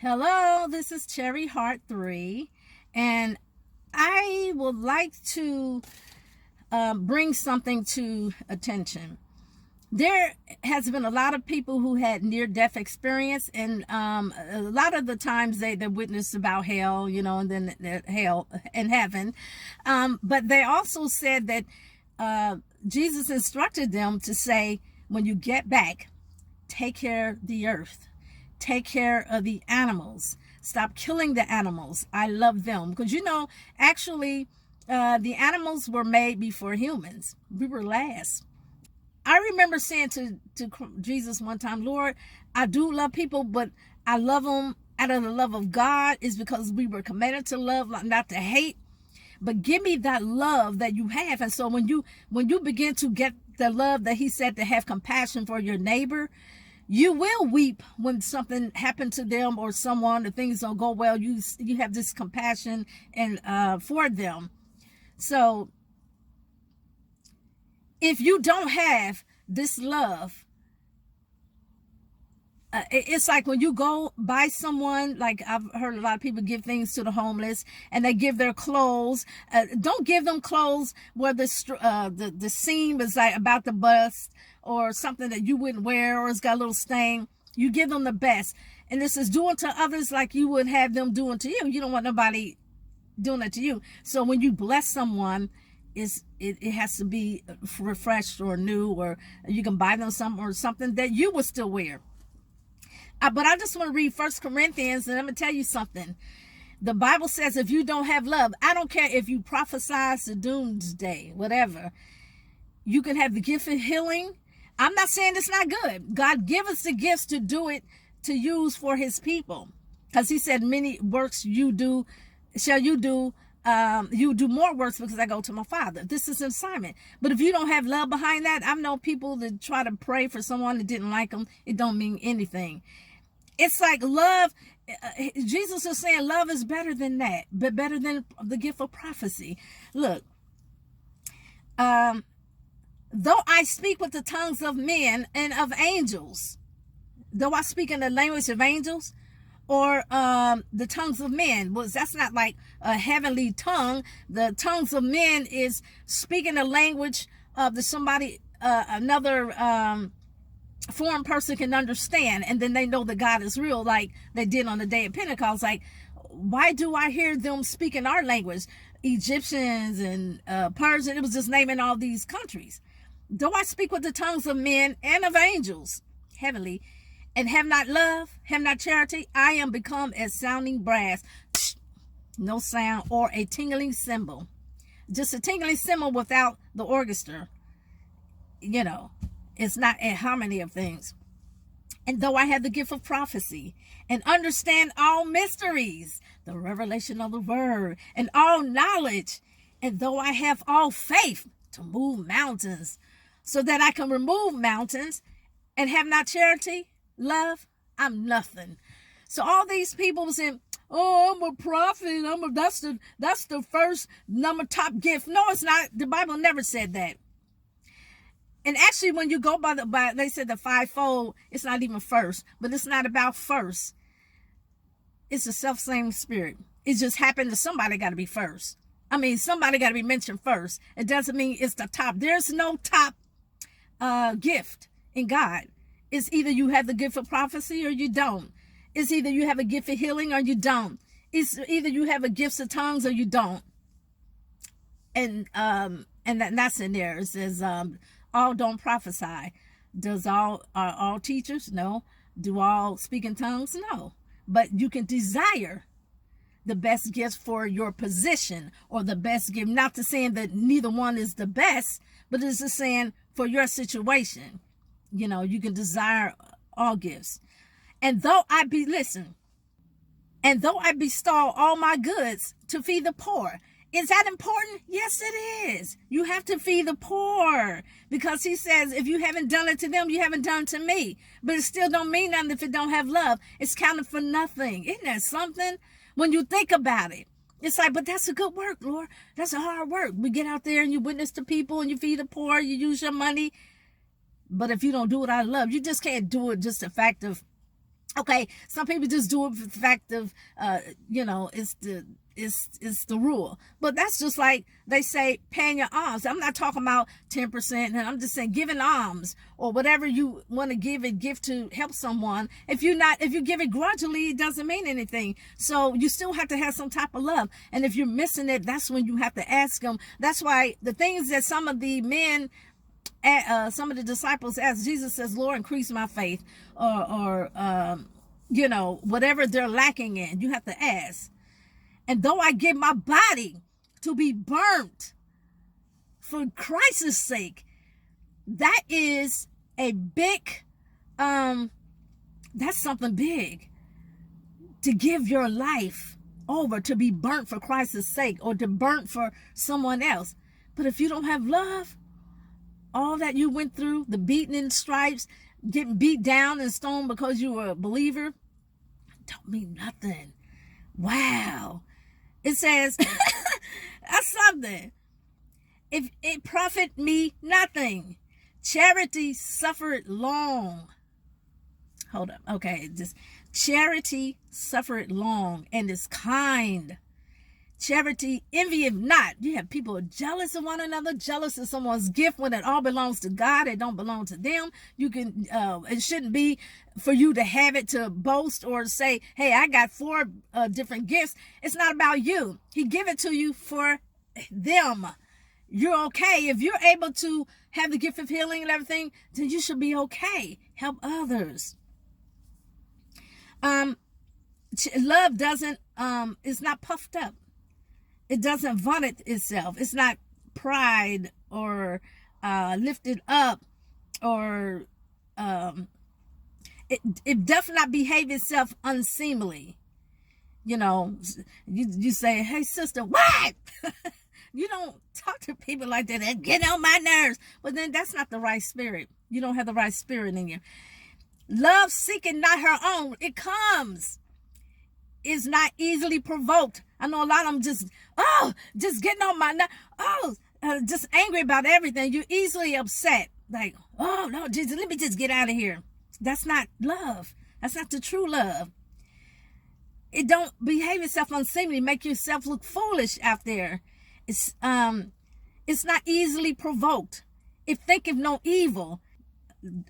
Hello, this is Cherry Heart 3, and I would like to bring something to attention. There has been a lot of people who had near-death experience, and a lot of the times they witness about hell, and then hell and heaven. But they also said that Jesus instructed them to say, when you get back, take care of the earth. Take care of the animals. Stop killing the animals. I love them. Because, actually, the animals were made before humans. We were last. I remember saying to Jesus one time, Lord, I do love people, but I love them out of the love of God. Is because we were commanded to love, not to hate. But give me that love that you have. And so when you begin to get the love that he said, to have compassion for your neighbor, you will weep when something happened to them or someone, the things don't go well. You have this compassion and for them. So if you don't have this love, it's like when you go by someone, like I've heard a lot of people give things to the homeless, and they give their clothes. Don't give them clothes where the seam is like about to bust, or something that you wouldn't wear, or it's got a little stain. You give them the best. And this is doing to others like you would have them doing to you. You don't want nobody doing it to you. So when you bless someone, it has to be refreshed or new, or you can buy them something or something that you would still wear. But I just want to read 1 Corinthians, and I'm going to tell you something. The Bible says if you don't have love, I don't care if you prophesy to doomsday, whatever, you can have the gift of healing. I'm not saying it's not good. God give us the gifts to do it, to use for his people. Because he said, many works you do, shall you do. You do more works because I go to my Father. This is an assignment. But if you don't have love behind that, I've known people that try to pray for someone that didn't like them. It don't mean anything. It's like love. Jesus is saying love is better than that, but better than the gift of prophecy. Look, though I speak with the tongues of men and of angels, though I speak in the language of angels, or the tongues of men, that's not like a heavenly tongue. The tongues of men is speaking the language of another foreign person can understand, and then they know that God is real, like they did on the day of Pentecost. Like, why do I hear them speaking our language? Egyptians and Persian, it was just naming all these countries. Though I speak with the tongues of men and of angels, heavenly, and have not love, have not charity, I am become as sounding brass, no sound, or a tingling cymbal. Just a tingling cymbal without the orchestra. It's not a harmony of things. And though I have the gift of prophecy and understand all mysteries, the revelation of the word, and all knowledge, and though I have all faith to move mountains, so that I can remove mountains, and have not charity, love, I'm nothing. So all these people saying, oh, I'm a prophet, that's the first top gift. No, it's not. The Bible never said that. And actually, when you go by they said the fivefold, it's not even first, but it's not about first. It's a self-same spirit. It just happened that somebody got to be first. I mean, somebody got to be mentioned first. It doesn't mean it's the top. There's no top gift in God. It's either you have the gift of prophecy or you don't. It's either you have a gift of healing or you don't. It's either you have a gift of tongues or you don't. And that's in there. It says, all don't prophesy. Are all teachers? No. Do all speak in tongues? No. But you can desire the best gift for your position, or the best gift. Not to saying that neither one is the best, but it's just saying for your situation. You can desire all gifts. And though I bestow all my goods to feed the poor. Is that important? Yes, it is. You have to feed the poor, because he says, if you haven't done it to them, you haven't done it to me. But it still don't mean nothing if it don't have love. It's counted for nothing. Isn't that something? When you think about it, it's like, but that's a good work, Lord. That's a hard work. We get out there and you witness to people and you feed the poor, you use your money. But if you don't do it out of love, you just can't do it just the fact of Okay, some people just do it for the fact of, it's the rule. But that's just like they say, paying your alms. I'm not talking about 10%, and I'm just saying giving alms or whatever you want to give a gift to help someone. If you give it grudgingly, it doesn't mean anything. So you still have to have some type of love. And if you're missing it, that's when you have to ask them. That's why the things that some of the men, some of the disciples asked Jesus, says, Lord, increase my faith, or whatever they're lacking in, you have to ask. And though I give my body to be burnt for Christ's sake, that is a big, that's something big, to give your life over to be burnt for Christ's sake, or to burn for someone else. But if you don't have love, all that you went through, the beating and stripes, getting beat down and stoned because you were a believer, don't mean nothing. Wow. It says, that's something. If it profit me nothing, charity suffered long. Hold up. Okay. Just charity suffered long and is kind. Charity envieth not. You have people jealous of one another, jealous of someone's gift when it all belongs to God. It don't belong to them. You can, it shouldn't be for you to have it to boast or say, hey, I got 4 different gifts. It's not about you. He give it to you for them. You're okay. If you're able to have the gift of healing and everything, then you should be okay. Help others. Love doesn't, it's not puffed up. It doesn't vaunt itself. It's not pride or lifted up, or it does not behave itself unseemly. You say, hey, sister, what? You don't talk to people like that. They get on my nerves. But then that's not the right spirit. You don't have the right spirit in you. Love seeking not her own. It comes. Is not easily provoked. I know a lot of them just getting on my nerves. Just angry about everything. You're easily upset. Like, oh no, Jesus, let me just get out of here. That's not love. That's not the true love. It don't behave itself unseemly, make yourself look foolish out there. It's not easily provoked. It thinketh no evil.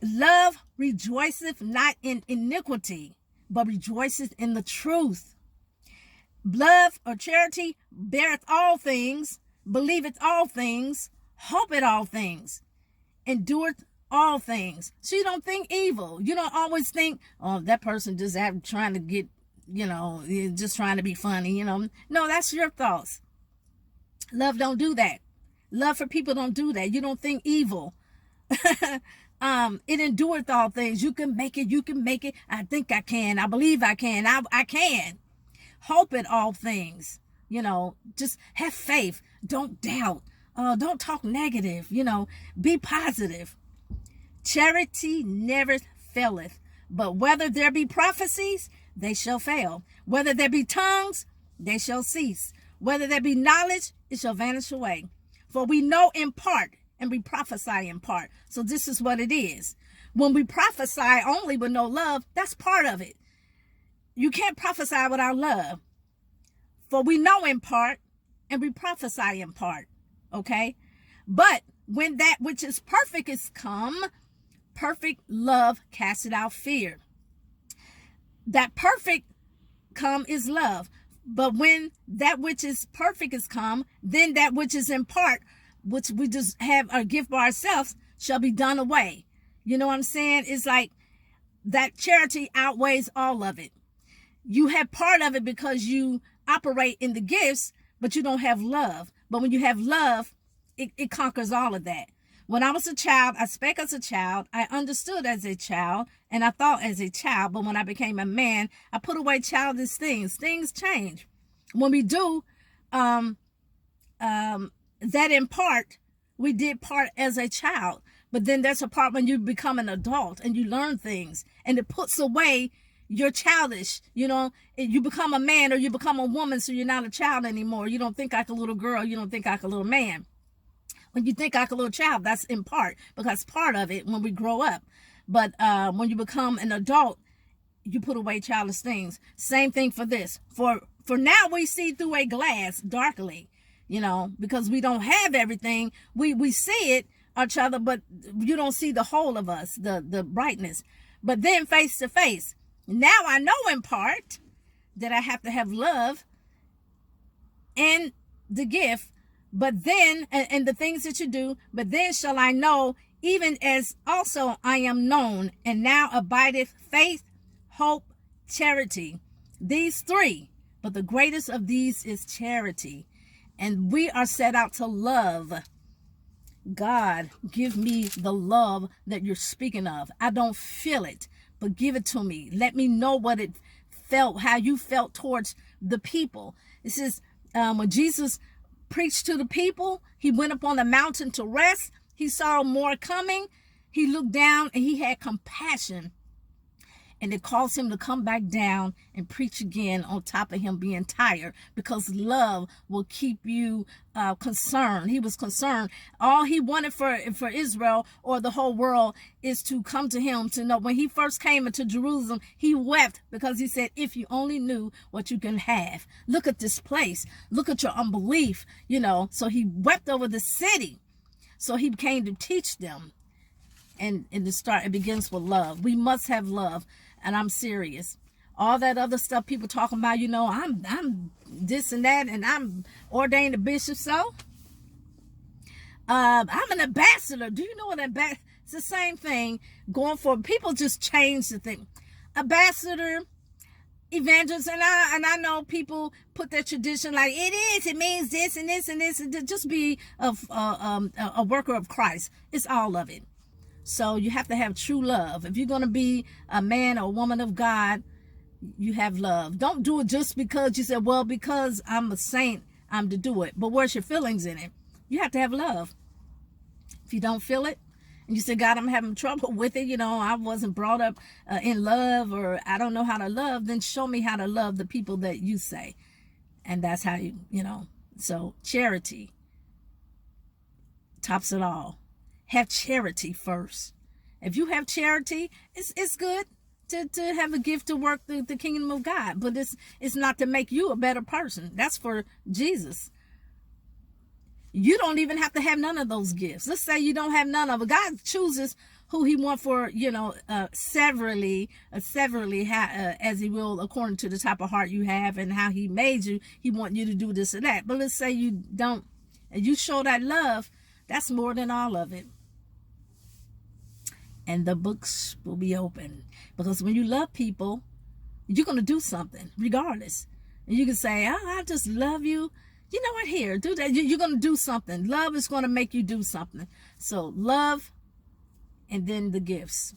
Love rejoiceth not in iniquity, but rejoiceth in the truth. Love or charity beareth all things, believeth all things, hopeth all things, endureth all things. So you don't think evil. You don't always think, oh, that person just trying to get, just trying to be funny, No, that's your thoughts. Love don't do that. Love for people don't do that. You don't think evil. It endureth all things. You can make it. You can make it. I think I can. I believe I can. I can. Hope in all things. Just have faith. Don't doubt. Don't talk negative. Be positive. Charity never faileth. But whether there be prophecies, they shall fail. Whether there be tongues, they shall cease. Whether there be knowledge, it shall vanish away. For we know in part, and we prophesy in part. So this is what it is. When we prophesy only with no love, that's part of it. You can't prophesy without love. For we know in part, and we prophesy in part. Okay? But when that which is perfect is come, perfect love casteth out fear. That perfect come is love. But when that which is perfect is come, then that which is in part, which we just have a gift by ourselves, shall be done away. You know what I'm saying? It's like that charity outweighs all of it. You have part of it because you operate in the gifts, but you don't have love. But when you have love, it conquers all of that. When I was a child, I spake as a child, I understood as a child, and I thought as a child. But when I became a man, I put away childish things. Things change. When we do that in part, we did part as a child. But then there's a part when you become an adult and you learn things, and it puts away your childish, you become a man or you become a woman, so you're not a child anymore. You don't think like a little girl. You don't think like a little man. When you think like a little child, that's in part, because part of it when we grow up. But when you become an adult, you put away childish things. Same thing for this. For now we see through a glass darkly, because we don't have everything. We see it, each other, but you don't see the whole of us, the brightness. But then face to face. Now I know in part that I have to have love and the gift, but then, and the things that you do, but then shall I know, even as also I am known. And now abideth faith, hope, charity. These three, but the greatest of these is charity. And we are set out to love. God, give me the love that you're speaking of. I don't feel it, but give it to me. Let me know what it felt, how you felt towards the people. It says, when Jesus preached to the people, he went up on the mountain to rest. He saw more coming. He looked down and he had compassion. And it caused him to come back down and preach again on top of him being tired, because love will keep you concerned. He was concerned. All he wanted for Israel or the whole world is to come to him, to know. When he first came into Jerusalem, he wept because he said, if you only knew what you can have. Look at this place. Look at your unbelief, So he wept over the city. So he came to teach them. And it begins with love. We must have love. And I'm serious. All that other stuff people talking about, I'm this and that, and I'm ordained a bishop. So I'm an ambassador. Do you know what ambassador? It's the same thing going for. People just change the thing. Ambassador, evangelist, and I know people put their tradition like it means this and this and this. And just be a worker of Christ. It's all of it. So you have to have true love. If you're going to be a man or a woman of God, you have love. Don't do it just because you said, well, because I'm a saint, I'm to do it. But where's your feelings in it? You have to have love. If you don't feel it, and you say, God, I'm having trouble with it, I wasn't brought up in love, or I don't know how to love, then show me how to love the people that you say. And that's how so charity tops it all. Have charity first. If you have charity, it's good to have a gift to work the kingdom of God, but it's not to make you a better person. That's for Jesus. You don't even have to have none of those gifts. Let's say you don't have none of it. God chooses who he wants for, severally, as he will, according to the type of heart you have and how he made you. He wants you to do this or that. But let's say you don't, and you show that love, that's more than all of it. And the books will be open. Because when you love people, you're going to do something regardless. And you can say, oh, I just love you. You know what? Here, do that. You're going to do something. Love is going to make you do something. So love, and then the gifts.